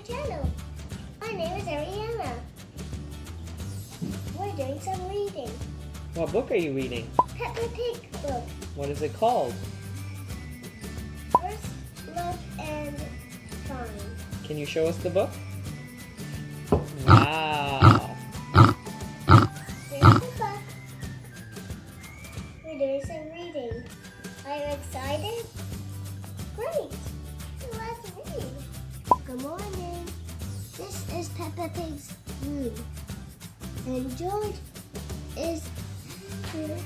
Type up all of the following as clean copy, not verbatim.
channel. My name is Ariana. We're doing some reading. What book are you reading? Peppa Pig book. What is it called? First look and find. Can you show us the book? Wow. Here's the book. We're doing some reading. Are you excited? Great. Let's read. Good morning. This is Peppa Pig's room. And George is here.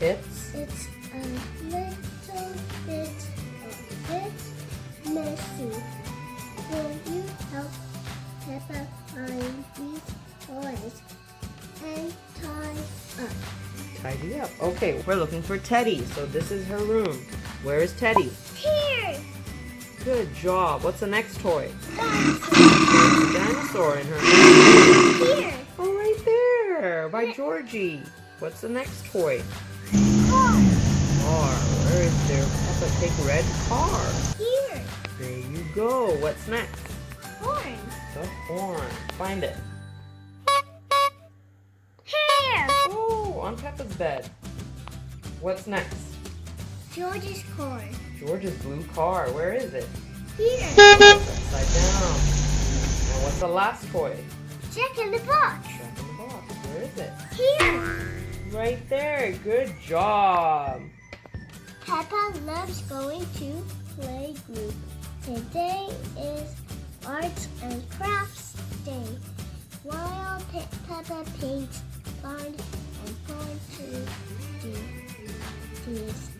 It's It's a little bit messy. Will you help Peppa find these toys and tie up? tidy up. Okay, we're looking for Teddy. So this is her room. Where is Teddy? Here! Good job. What's the next toy? Dinosaur. There's a dinosaur in her room. Here! Oh, right there. By Georgie. What's the next toy? Car! Car. Where is their Peppa Pig red car? Here! There you go. What's next? Horn! The horn. Find it. Here! Oh, on Peppa's bed. What's next? George's car. George's blue car. Where is it? Here! Upside down. And what's the last toy? Jack in the box. Jack in the box. Where is it? Here! Right there. Good job. Peppa loves going to playgroup. Today is Arts and Crafts Day. While Peppa paints fun and fun to do these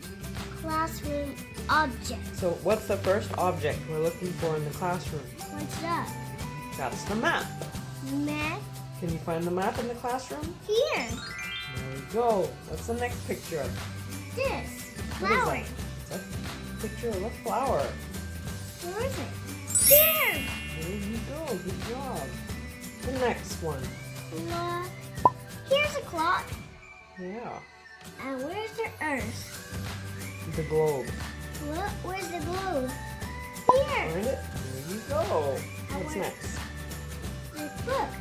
classroom objects. So what's the first object we're looking for in the classroom? What's that? That's the map. Map Can you find the map in the classroom? here. There we go. What's the next picture of? This What is flower. that? It's a picture of a flower. Where is it? Here. There you go. Good job. The next one. Clock. Here's a clock. Yeah. And where's the Earth? The globe. Look, where's the globe? Here. Find it? There you go. What's where- next? The book.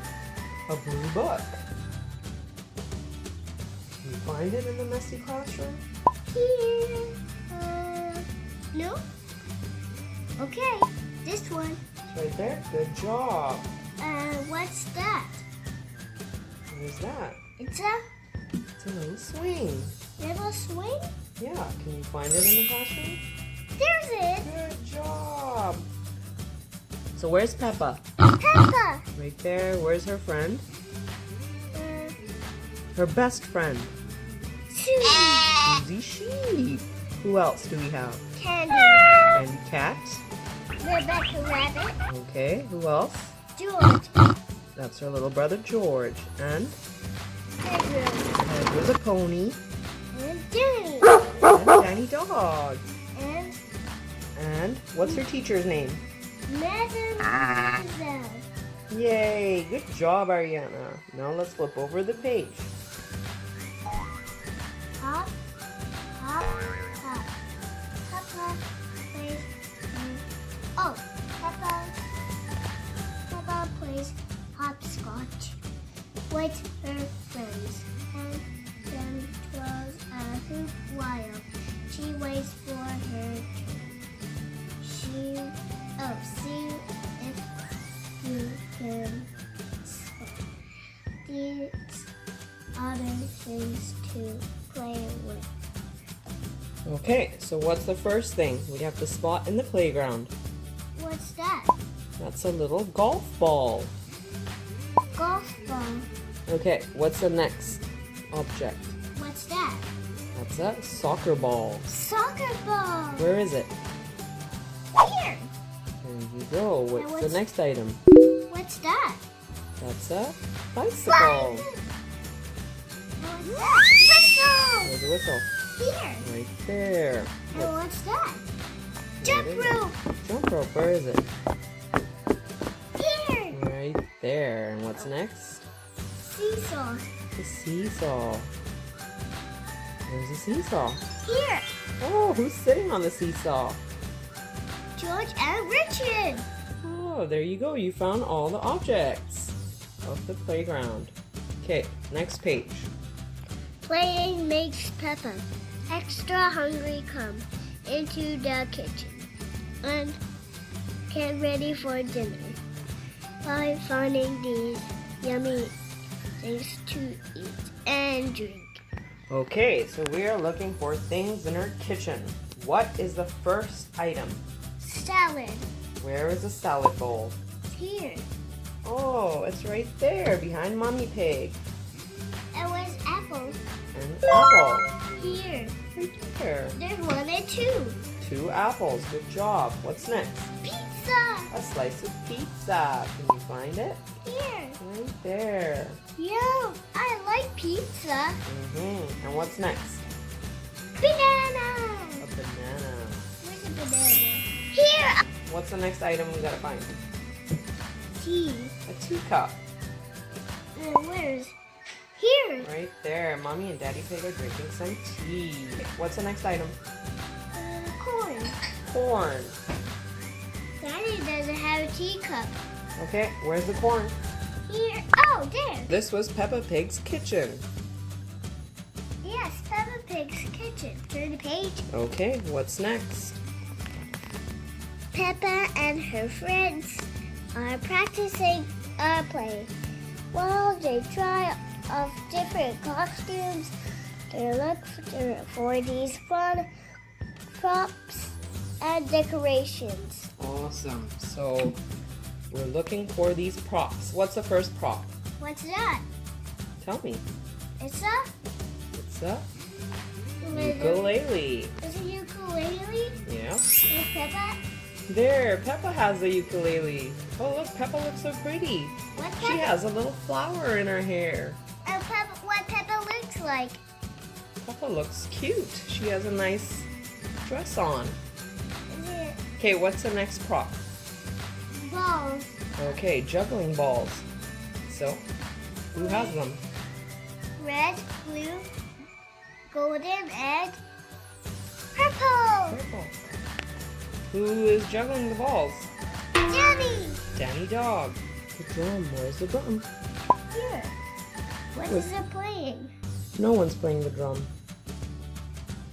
A blue book. Can you find it in the messy classroom? Here. No. Okay, this one. It's right there. Good job. What's that? What is that? It's a It's a little swing. little swing. Yeah. Can you find it in the classroom? There's it. Good job. So where's Peppa? Peppa. Right there. Where's her friend? Uh, Her best friend. Susie. Susie Sheep. Who else do we have? Candy. Candy Cat. Rebecca Rabbit. Okay. Who else? George. That's her little brother George. And Pedro. there's a pony. And Danny. And Danny Dog. And And what's her teacher's name? Mademoiselle. Yay! Good job, Ariana. Now let's flip over the page. Hop, hop, hop. Peppa plays. Oh, Peppa plays hopscotch with her friends, and then twirls a hoop while she waits for her turn. See if you can spot these other things to play with. Okay, so what's the first thing we have to spot in the playground? What's that? That's a little golf ball. Golf ball. Okay, what's the next object? What's that? That's a soccer ball. Soccer ball. Where is it? Here. There you go. What's the what's- next item? What's that? That's a bicycle. What's that? Whistle. There's a whistle. Here. Right there. And what's that? What Jump is it? rope. Jump rope. Where is it? Here. Right there. And what's next? Seesaw. The seesaw. There's a seesaw. Here. Oh, who's sitting on the seesaw? George George, and Richard. Oh, there you go. You found all the objects of the playground. Okay, next page. Playing makes Peppa extra hungry. Come into the kitchen and get ready for dinner by finding these yummy things to eat and drink. Okay, so we are looking for things in our kitchen. What is the first item? Salad. Where is the salad bowl? Here. Oh, it's right there behind Mommy Pig. It was apples. And apple. Here. Right there. There's 1 and 2. 2 apples. Good job. What's next? Pizza. A slice of pizza. Can you find it? Here. Right there. Yum. I like pizza. And what's next? Banana. A banana. Where's the banana? Here. What's the next item we gotta find? Tea. A teacup. Where's? Here. Right there. Mommy and Daddy Pig are drinking some tea. What's the next item? Corn. Corn. Daddy doesn't have a teacup. Okay, where's the corn? Here. Oh, there. This was Peppa Pig's kitchen. Yes, Peppa Pig's kitchen. Turn the page. Okay, what's next? Peppa and her friends are practicing a play. While they try of different costumes, they look for these fun props and decorations. Awesome. So we're looking for these props. What's the first prop? What's that? Tell me. It's a It's a ukulele. Is it ukulele? Yeah. With Peppa? There, Peppa has a ukulele. Oh look, Peppa looks so pretty. What She Peppa? has a little flower in her hair. What Peppa looks like? Peppa looks cute. She has a nice dress on. Is it Okay, what's the next prop? balls? Okay, juggling balls. So, who has them? Red, blue, golden, and purple. Purple. Who is juggling the balls? Daddy! Danny Dog. The drum. Where's the drum? Here. What is it playing? No one's playing the drum.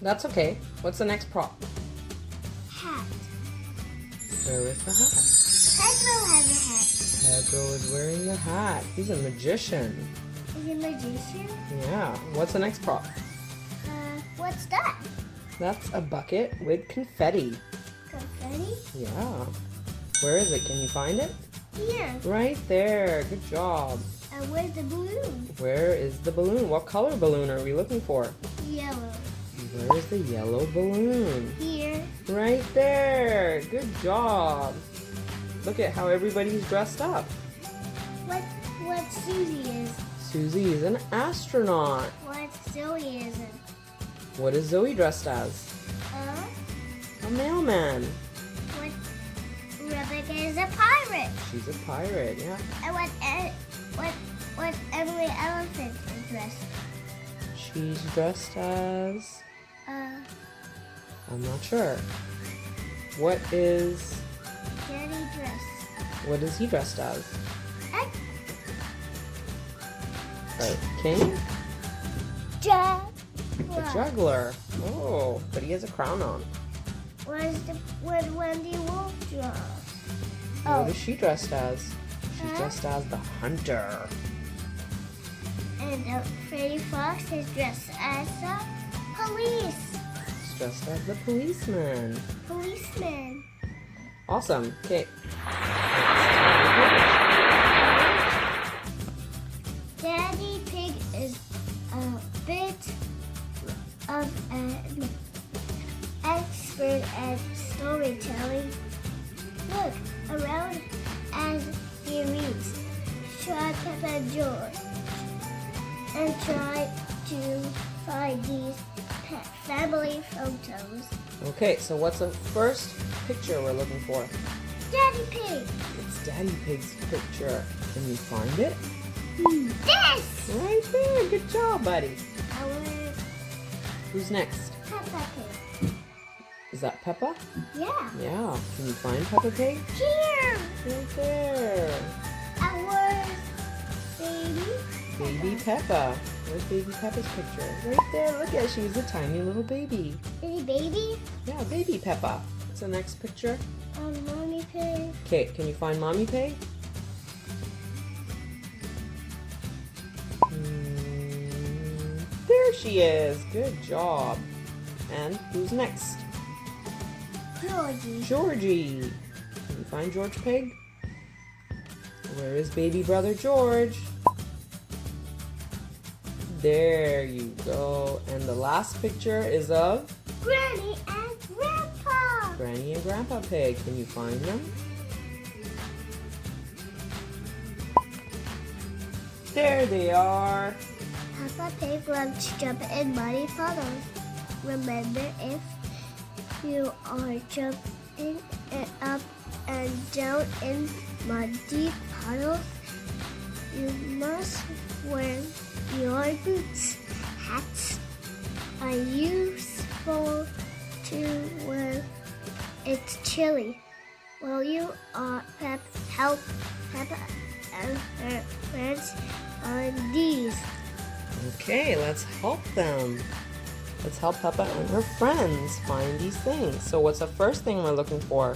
That's okay. What's the next prop? Hat. Where is the hat? Pedro has Pedro is wearing the hat. He's a magician. a hat. Is he a magician? Yeah. What's the next prop? What's that? That's a bucket with confetti. Confetti? Yeah. Where is it? Can you find it? Here. Right there. Good job. And where's the balloon? Where is the balloon? What color balloon are we looking for? Yellow. Where is the yellow balloon? Here. Right there. Good job. Look at how everybody's dressed up. What Susie is? Susie is an astronaut. What Zoe isn't? What is Zoe dressed as? A mailman. What Rebecca is a pirate. She's a pirate, yeah. And what Emily Elephant is dressed? She's dressed as... I'm not sure. What is... Daddy dressed. What is he dressed as? And A king? Jack. A juggler. Oh, but he has a crown on. What Wendy Wolf draws? What is she dressed as? She's Huh? dressed as the hunter. And Freddy Fox is dressed as a police. She's dressed as the policeman. Policeman. Awesome. Okay. Daddy Pig is a bit of an expert at storytelling. Look around as he reads. Try Peppa George and try to find these family photos. Okay, so what's the first picture we're looking for? Daddy Pig. It's Daddy Pig's picture. Can you find it? This. Right there. Good job, buddy. Our Who's next? Peppa Pig. Is that Peppa? Yeah. Yeah. Can you find Peppa Pig? Here. Right there. Our baby. Baby Peppa. Where's Baby Peppa's picture? Right there. Look at, she's a tiny little baby. Is he baby? Yeah, Baby Peppa. What's the next picture? Mommy pig. Okay, can you find Mommy Pig? There she is. Good job. And who's next? Georgie. Georgie. Can you find George Pig? Where is baby brother George? There you go. And the last picture is of Granny and Grandpa. Granny and Grandpa Pig. Can you find them? There they are. Peppa Pig loves to jump in muddy puddles. Remember, if you are jumping up and down in muddy puddles, you must wear your boots. Hats are useful to when it's chilly. Will you help Peppa and her friends find these? Okay, let's help them. Let's help Peppa and her friends find these things. So what's the first thing we're looking for?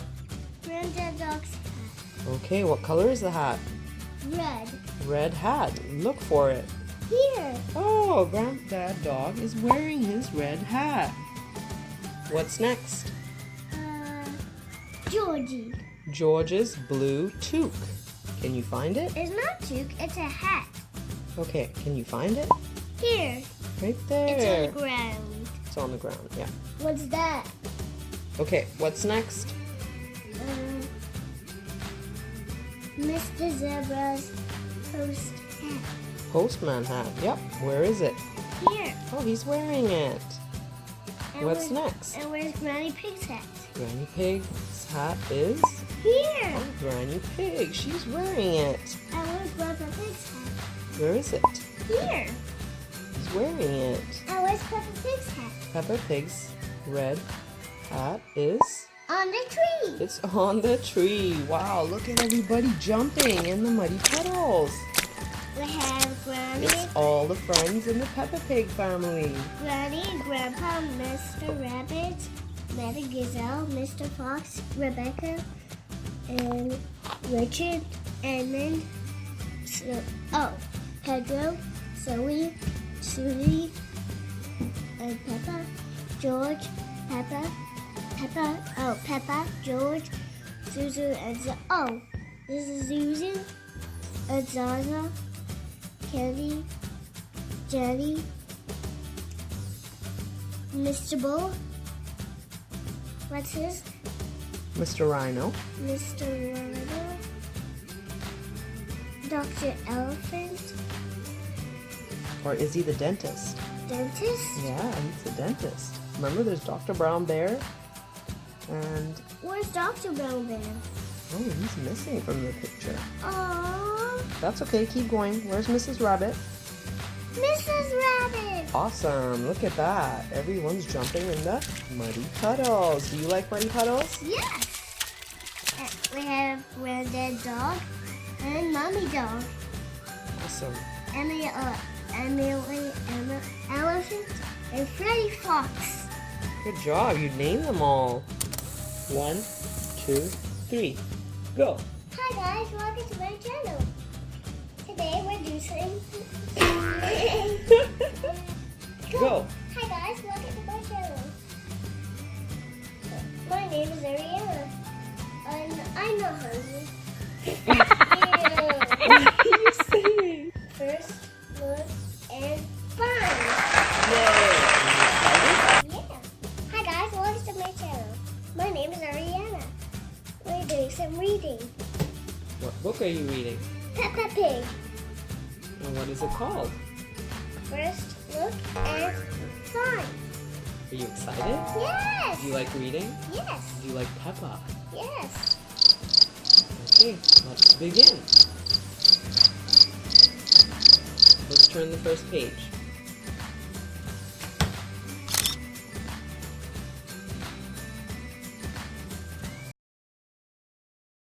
Granddad Dog's hat. Okay, what color is the hat? Red. Red hat. Look for it. Here. Oh, Granddad Dog is wearing his red hat. What's next? Georgie. George's blue toque. Can you find it? It's not toque, it's a hat. Okay, can you find it? Here. Right It's there. on the ground. It's on the ground, yeah. What's that? Okay, what's next? Mr. Zebra's post hat. Postman hat. Yep. Where is it? Here. Oh, he's wearing it. And What's next? And where's Granny Pig's hat? Granny Pig's hat is? Here. Oh, Granny Pig. She's wearing it. And where's Grandpa Pig's hat? Where is it? Here. He's wearing it. And where's Peppa Pig's hat? Peppa Pig's red hat is? On the tree. It's on the tree. Wow, look at everybody jumping in the muddy puddles. We have Granny, It's all the friends in the Peppa Pig family. Granny, Grandpa, Mr. Rabbit, Mother Gazelle, Mr. Fox, Rebecca, and Richard, and then Pedro, Zoe, Susie, and Peppa, George, Peppa, George, Susan, and this is Susan, and Zaza, Kelly, Jenny, Mr. Bull, what's his? Mr. Rhino. Mr. Rhino, Dr. Elephant, Or is he the dentist? Dentist. Yeah, he's the dentist. Remember, there's Dr. Brown Bear. And, Where's Dr. Brown Bear? oh, he's missing from the picture. Aww, That's okay, keep going. Where's Mrs. Rabbit? Mrs. Rabbit. Awesome, look at that. Everyone's jumping in the muddy puddles. Do you like muddy puddles? Yes. We have Granddad Dog and Mommy Dog. Awesome. Emily Emma Elephant and Freddy Fox. Good job, you named them all. 1, 2, 3, go. Hi guys, welcome to my channel. Today we're doing Go. Hi guys, welcome to my channel. My name is Ariana. I'm not hungry. What are you saying? First, look, and find. Yay. Yeah. Hi guys, welcome to my channel. My name is Ariana. We're doing some reading. What book are you reading? Peppa Pig. And what is it called? First, look, and find. Are you excited? Yes. Do you like reading? Yes. Do you like Peppa? Yes. Okay, let's begin. Let's turn the first page.